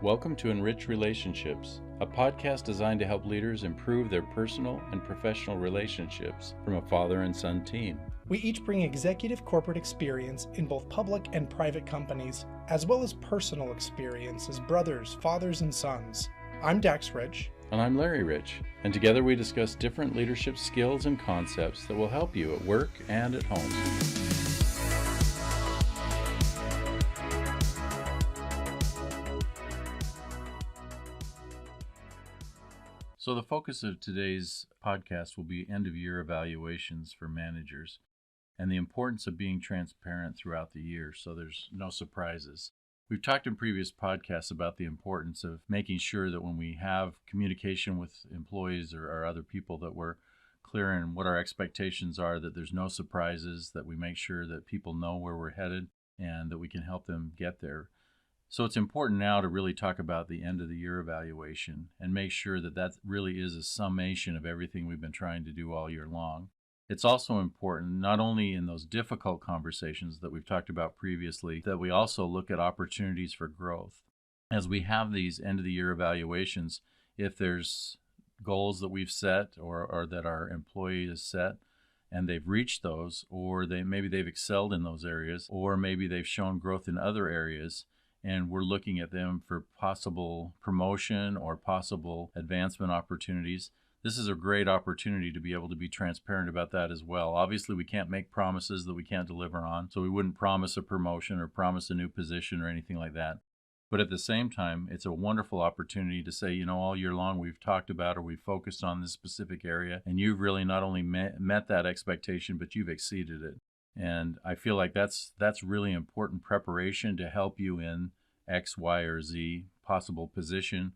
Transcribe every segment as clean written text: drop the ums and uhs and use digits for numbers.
Welcome to EnRich Relationships, a podcast designed to help leaders improve their personal and professional relationships from a father and son team. We each bring executive corporate experience in both public and private companies, as well as personal experience as brothers, fathers, and sons. I'm Dax Rich. And I'm Larry Rich, and together we discuss different leadership skills and concepts that will help you at work and at home. So the focus of today's podcast will be end-of-year evaluations for managers and the importance of being transparent throughout the year so there's no surprises. We've talked in previous podcasts about the importance of making sure that when we have communication with employees or other people that we're clear in what our expectations are, that there's no surprises, that we make sure that people know where we're headed and that we can help them get there. So it's important now to really talk about the end of the year evaluation and make sure that that really is a summation of everything we've been trying to do all year long. It's also important, not only in those difficult conversations that we've talked about previously, that we also look at opportunities for growth. As we have these end of the year evaluations, if there's goals that we've set or that our employee has set, and they've reached those, or maybe they've excelled in those areas, or maybe they've shown growth in other areas, and we're looking at them for possible promotion or possible advancement opportunities. This is a great opportunity to be able to be transparent about that as well. Obviously, we can't make promises that we can't deliver on, so we wouldn't promise a promotion or promise a new position or anything like that. But at the same time, it's a wonderful opportunity to say, all year long we've talked about or we've focused on this specific area, and you've really not only met that expectation, but you've exceeded it. And I feel like that's really important preparation to help you in X, Y, or Z possible position,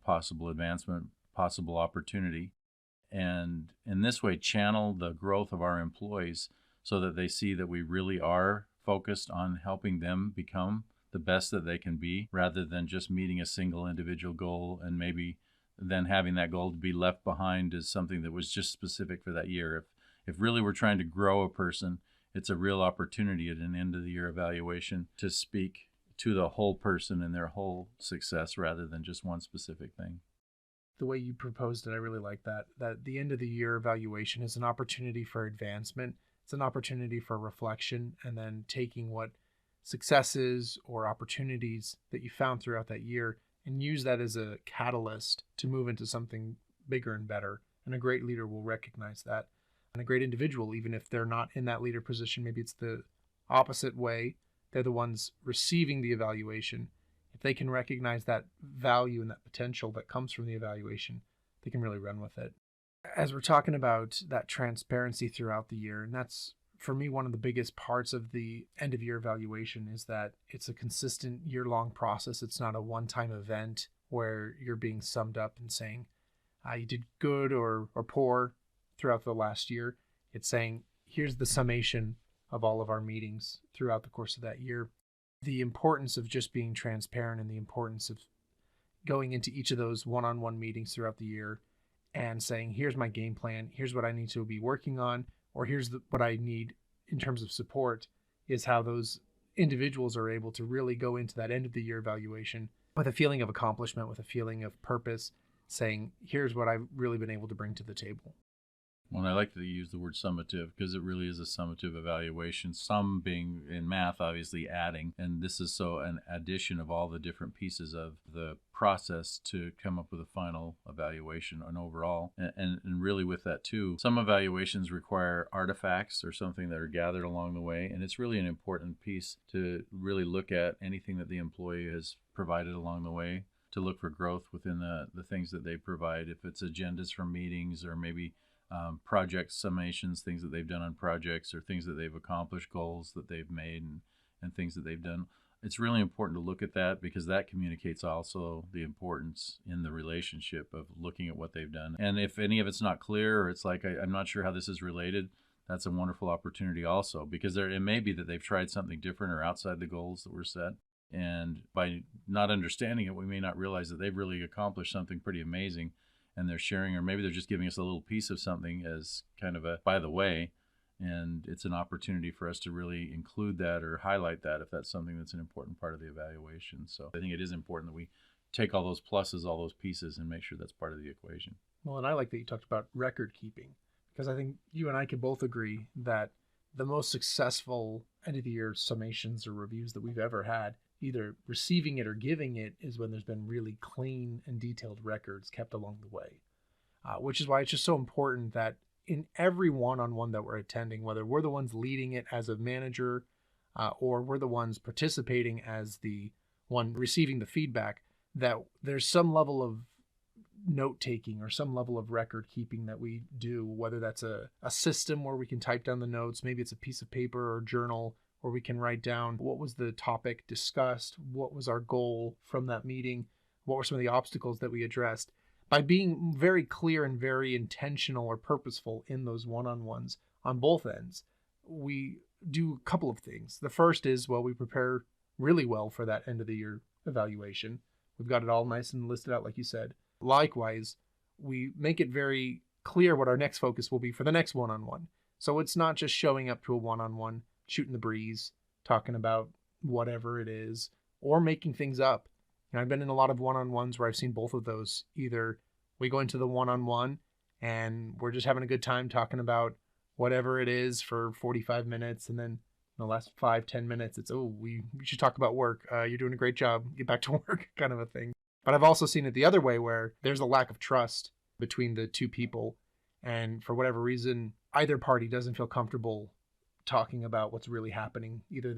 possible advancement, possible opportunity. And in this way, channel the growth of our employees so that they see that we really are focused on helping them become the best that they can be, rather than just meeting a single individual goal and maybe then having that goal to be left behind as something that was just specific for that year. If really we're trying to grow a person, it's a real opportunity at an end of the year evaluation to speak to the whole person and their whole success rather than just one specific thing. The way you proposed it, I really like that the end of the year evaluation is an opportunity for advancement. It's an opportunity for reflection, and then taking what successes or opportunities that you found throughout that year and use that as a catalyst to move into something bigger and better. And a great leader will recognize that. And a great individual, even if they're not in that leader position, maybe it's the opposite way, they're the ones receiving the evaluation. If they can recognize that value and that potential that comes from the evaluation, they can really run with it. As we're talking about that transparency throughout the year, and that's, for me, one of the biggest parts of the end of year evaluation is that it's a consistent year-long process. It's not a one-time event where you're being summed up and saying, you did good or poor throughout the last year. It's saying, here's the summation of all of our meetings throughout the course of that year. The importance of just being transparent and the importance of going into each of those one-on-one meetings throughout the year and saying, here's my game plan, here's what I need to be working on, or here's what I need in terms of support, is how those individuals are able to really go into that end of the year evaluation with a feeling of accomplishment, with a feeling of purpose, saying, here's what I've really been able to bring to the table. Well, I like to use the word summative because it really is a summative evaluation. Sum being in math, obviously adding, and this is so an addition of all the different pieces of the process to come up with a final evaluation and overall. And really with that too, some evaluations require artifacts or something that are gathered along the way, and it's really an important piece to really look at anything that the employee has provided along the way, to look for growth within the things that they provide. If it's agendas from meetings or maybe project summations, things that they've done on projects or things that they've accomplished, goals that they've made and things that they've done. It's really important to look at that because that communicates also the importance in the relationship of looking at what they've done. And if any of it's not clear or it's like, I'm not sure how this is related, that's a wonderful opportunity also, because it may be that they've tried something different or outside the goals that were set. And by not understanding it, we may not realize that they've really accomplished something pretty amazing and they're sharing, or maybe they're just giving us a little piece of something as kind of a by the way, and it's an opportunity for us to really include that or highlight that if that's something that's an important part of the evaluation. So I think it is important that we take all those pluses, all those pieces, and make sure that's part of the equation. Well, and I like that you talked about record keeping, because I think you and I can both agree that the most successful end of the year summations or reviews that we've ever had, either receiving it or giving it, is when there's been really clean and detailed records kept along the way. Which is why it's just so important that in every one-on-one that we're attending, whether we're the ones leading it as a manager or we're the ones participating as the one receiving the feedback, that there's some level of note-taking or some level of record keeping that we do, whether that's a system where we can type down the notes, maybe it's a piece of paper or journal where we can write down what was the topic discussed, what was our goal from that meeting, what were some of the obstacles that we addressed. By being very clear and very intentional or purposeful in those one-on-ones on both ends, we do a couple of things. The first is, well, we prepare really well for that end of the year evaluation. We've got it all nice and listed out, like you said. Likewise, we make it very clear what our next focus will be for the next one-on-one. So it's not just showing up to a one-on-one, shooting the breeze, talking about whatever it is, or making things up. And I've been in a lot of one-on-ones where I've seen both of those. Either we go into the one-on-one and we're just having a good time talking about whatever it is for 45 minutes, and then in the last 5-10 minutes, it's, we should talk about work. You're doing a great job. Get back to work, kind of a thing. But I've also seen it the other way, where there's a lack of trust between the two people. And for whatever reason, either party doesn't feel comfortable talking about what's really happening. Either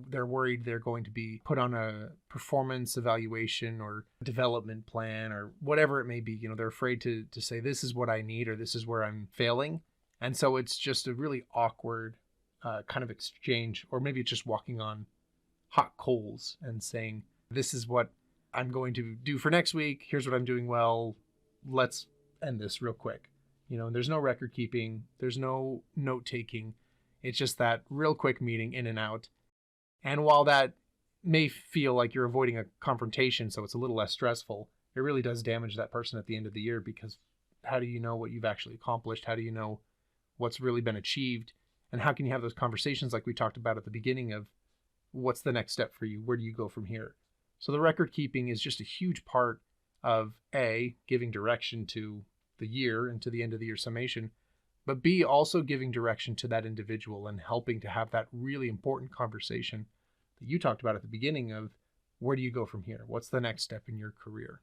they're worried they're going to be put on a performance evaluation or development plan or whatever it may be. They're afraid to say, this is what I need, or this is where I'm failing. And so it's just a really awkward kind of exchange, or maybe it's just walking on hot coals and saying, this is what I'm going to do for next week. Here's what I'm doing well. Let's end this real quick. There's no record keeping. There's no note taking. It's just that real quick meeting, in and out. And while that may feel like you're avoiding a confrontation, so it's a little less stressful, it really does damage that person at the end of the year, because how do you know what you've actually accomplished? How do you know what's really been achieved? And how can you have those conversations like we talked about at the beginning of what's the next step for you? Where do you go from here? So the record keeping is just a huge part of A, giving direction to the year and to the end of the year summation, but B, also giving direction to that individual and helping to have that really important conversation that you talked about at the beginning of, where do you go from here? What's the next step in your career?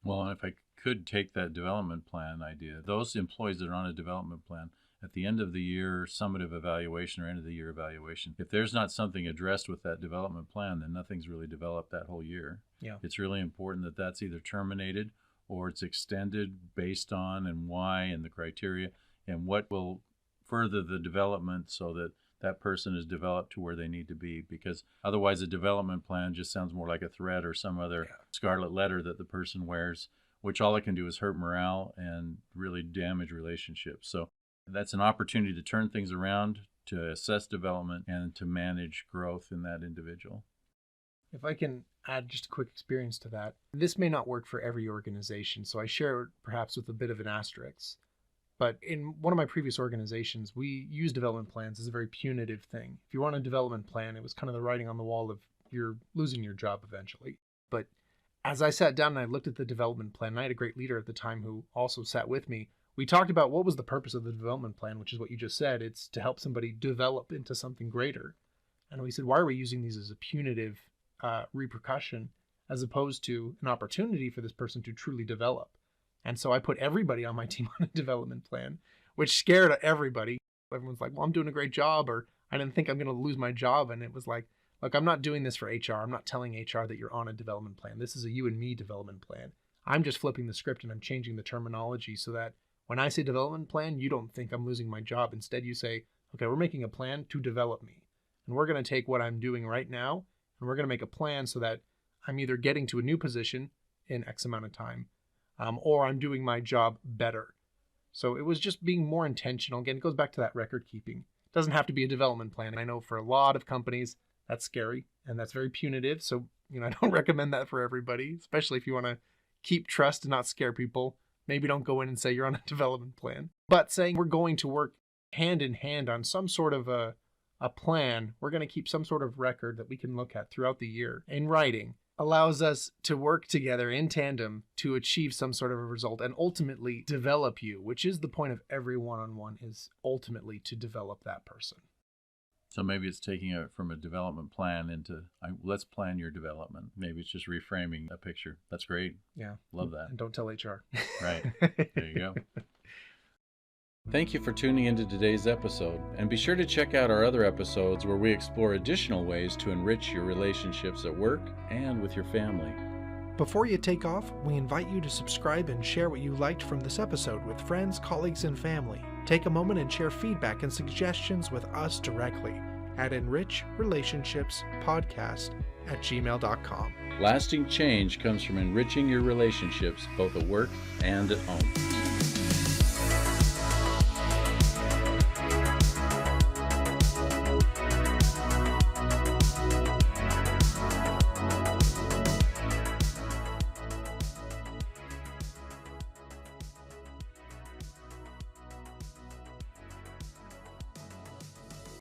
Well, and if I could take that development plan idea, those employees that are on a development plan, at the end of the year summative evaluation or end of the year evaluation, if there's not something addressed with that development plan, then nothing's really developed that whole year. Yeah. It's really important that that's either terminated or it's extended based on and why and the criteria and what will further the development so that that person is developed to where they need to be. Because otherwise a development plan just sounds more like a threat or some other scarlet letter that the person wears, which all it can do is hurt morale and really damage relationships. So that's an opportunity to turn things around, to assess development, and to manage growth in that individual. If I can add just a quick experience to that, this may not work for every organization, so I share it perhaps with a bit of an asterisk. But in one of my previous organizations, we use development plans as a very punitive thing. If you were on a development plan, it was kind of the writing on the wall of you're losing your job eventually. But as I sat down and I looked at the development plan, and I had a great leader at the time who also sat with me, we talked about what was the purpose of the development plan, which is what you just said. It's to help somebody develop into something greater. And we said, why are we using these as a punitive repercussion as opposed to an opportunity for this person to truly develop? And so I put everybody on my team on a development plan, which scared everybody. Everyone's like, well, I'm doing a great job, or I didn't think I'm going to lose my job. And it was like, look, I'm not doing this for HR. I'm not telling HR that you're on a development plan. This is a you and me development plan. I'm just flipping the script and I'm changing the terminology so that when I say development plan, you don't think I'm losing my job. Instead, you say, okay, we're making a plan to develop me. And we're going to take what I'm doing right now, and we're going to make a plan so that I'm either getting to a new position in X amount of time, or I'm doing my job better. So it was just being more intentional. Again, it goes back to that record keeping. It doesn't have to be a development plan. And I know for a lot of companies, that's scary and that's very punitive. So, I don't recommend that for everybody, especially if you want to keep trust and not scare people. Maybe don't go in and say you're on a development plan, but saying we're going to work hand in hand on some sort of a plan. We're going to keep some sort of record that we can look at throughout the year in writing allows us to work together in tandem to achieve some sort of a result and ultimately develop you, which is the point of every one-on-one, is ultimately to develop that person. So maybe it's taking it from a development plan into, let's plan your development. Maybe it's just reframing a picture. That's great. Yeah. Love that. And don't tell HR. Right. There you go. Thank you for tuning into today's episode, and be sure to check out our other episodes where we explore additional ways to enrich your relationships at work and with your family. Before you take off, we invite you to subscribe and share what you liked from this episode with friends, colleagues, and family. Take a moment and share feedback and suggestions with us directly at enrichrelationshipspodcast@gmail.com. Lasting change comes from enriching your relationships both at work and at home.